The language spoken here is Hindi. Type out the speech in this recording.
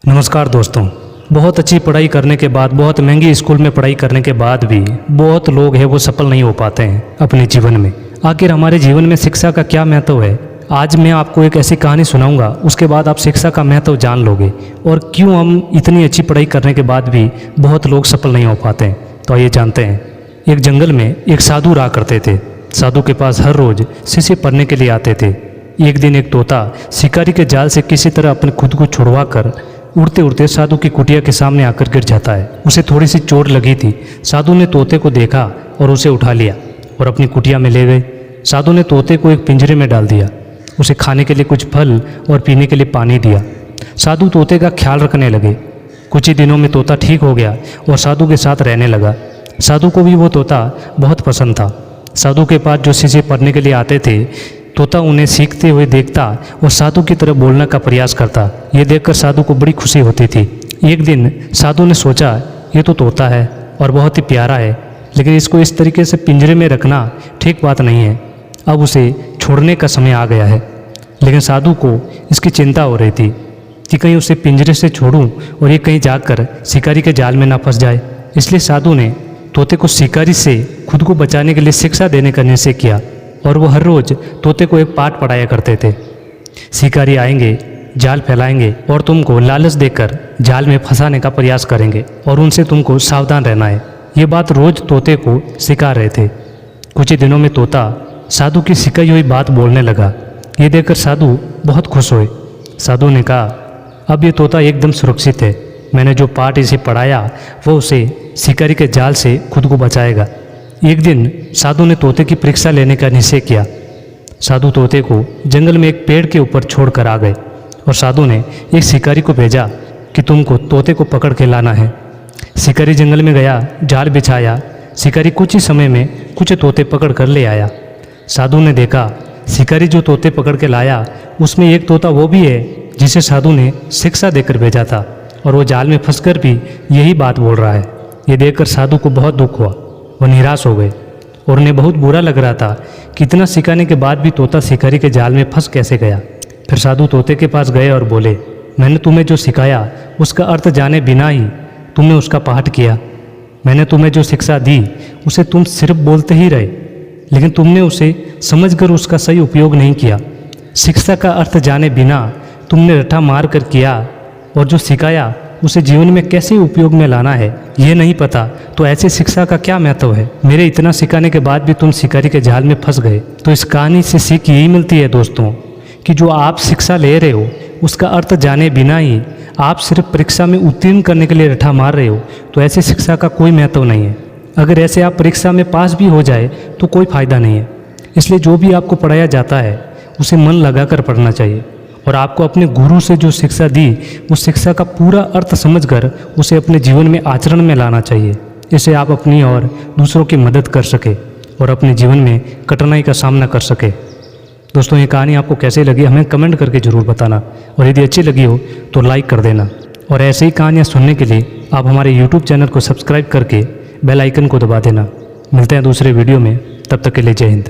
नमस्कार दोस्तों। बहुत अच्छी पढ़ाई करने के बाद, बहुत महंगी स्कूल में पढ़ाई करने के बाद भी बहुत लोग हैं वो सफल नहीं हो पाते हैं अपने जीवन में। आखिर हमारे जीवन में शिक्षा का क्या महत्व है, आज मैं आपको एक ऐसी कहानी सुनाऊंगा। उसके बाद आप शिक्षा का महत्व जान लोगे और क्यों हम इतनी अच्छी पढ़ाई करने के बाद भी बहुत लोग सफल नहीं हो पाते हैं। तो आइए जानते हैं। एक जंगल में एक साधु रहा करते थे। साधु के पास हर रोज शिष्य पढ़ने के लिए आते थे। एक दिन एक तोता शिकारी के जाल से किसी तरह अपने खुद को छुड़वा कर उड़ते उड़ते साधु की कुटिया के सामने आकर गिर जाता है। उसे थोड़ी सी चोट लगी थी। साधु ने तोते को देखा और उसे उठा लिया और अपनी कुटिया में ले गए। साधु ने तोते को एक पिंजरे में डाल दिया, उसे खाने के लिए कुछ फल और पीने के लिए पानी दिया। साधु तोते का ख्याल रखने लगे। कुछ ही दिनों में तोता ठीक हो गया और साधु के साथ रहने लगा। साधु को भी वो तोता बहुत पसंद था। साधु के पास जो शिष्य पढ़ने के लिए आते थे, तोता उन्हें सीखते हुए देखता और साधु की तरह बोलने का प्रयास करता। ये देखकर साधु को बड़ी खुशी होती थी। एक दिन साधु ने सोचा, ये तो तोता है और बहुत ही प्यारा है, लेकिन इसको इस तरीके से पिंजरे में रखना ठीक बात नहीं है। अब उसे छोड़ने का समय आ गया है। लेकिन साधु को इसकी चिंता हो रही थी कि कहीं उसे पिंजरे से छोड़ूं और ये कहीं जाकर शिकारी के जाल में ना फंस जाए। इसलिए साधु ने तोते को शिकारी से खुद को बचाने के लिए शिक्षा देने का निश्चय किया और वो हर रोज तोते को एक पाठ पढ़ाया करते थे। शिकारी आएंगे, जाल फैलाएंगे और तुमको लालच देकर जाल में फंसाने का प्रयास करेंगे और उनसे तुमको सावधान रहना है। ये बात रोज तोते को सिखा रहे थे। कुछ ही दिनों में तोता साधु की सिखाई हुई बात बोलने लगा। ये देखकर साधु बहुत खुश हुए। साधु ने कहा, अब ये तोता एकदम सुरक्षित है। मैंने जो पाठ इसे पढ़ाया वो उसे शिकारी के जाल से खुद को बचाएगा। एक दिन साधु ने तोते की परीक्षा लेने का निश्चय किया। साधु तोते को जंगल में एक पेड़ के ऊपर छोड़कर आ गए और साधु ने एक शिकारी को भेजा कि तुमको तोते को पकड़ के लाना है। शिकारी जंगल में गया, जाल बिछाया। शिकारी कुछ ही समय में कुछ तोते पकड़ कर ले आया। साधु ने देखा, शिकारी जो तोते पकड़ के लाया उसमें एक तोता वो भी है जिसे साधु ने शिक्षा देकर भेजा था और वो जाल में फंसकर भी यही बात बोल रहा है। ये देखकर साधु को बहुत दुख हुआ। वह निराश हो गए और उन्हें बहुत बुरा लग रहा था कि इतना सिखाने के बाद भी तोता शिकारी के जाल में फंस कैसे गया। फिर साधु तोते के पास गए और बोले, मैंने तुम्हें जो सिखाया उसका अर्थ जाने बिना ही तुमने उसका पाठ किया। मैंने तुम्हें जो शिक्षा दी उसे तुम सिर्फ बोलते ही रहे, लेकिन तुमने उसे समझकर उसका सही उपयोग नहीं किया। शिक्षा का अर्थ जाने बिना तुमने रट्टा मार कर किया और जो सिखाया उसे जीवन में कैसे उपयोग में लाना है ये नहीं पता, तो ऐसे शिक्षा का क्या महत्व है। मेरे इतना सिखाने के बाद भी तुम शिकारी के जाल में फंस गए। तो इस कहानी से सीख यही मिलती है दोस्तों कि जो आप शिक्षा ले रहे हो उसका अर्थ जाने बिना ही आप सिर्फ परीक्षा में उत्तीर्ण करने के लिए रट्टा मार रहे हो, तो ऐसी शिक्षा का कोई महत्व नहीं है। अगर ऐसे आप परीक्षा में पास भी हो जाए तो कोई फ़ायदा नहीं है। इसलिए जो भी आपको पढ़ाया जाता है उसे मन लगा कर पढ़ना चाहिए और आपको अपने गुरु से जो शिक्षा दी उस शिक्षा का पूरा अर्थ समझकर उसे अपने जीवन में आचरण में लाना चाहिए। इससे आप अपनी और दूसरों की मदद कर सके और अपने जीवन में कठिनाई का सामना कर सके। दोस्तों, ये कहानी आपको कैसे लगी हमें कमेंट करके ज़रूर बताना और यदि अच्छी लगी हो तो लाइक कर देना। और ऐसे ही कहानियाँ सुनने के लिए आप हमारे यूट्यूब चैनल को सब्सक्राइब करके बेल आइकन को दबा देना। मिलते हैं दूसरे वीडियो में, तब तक के लिए जय हिंद।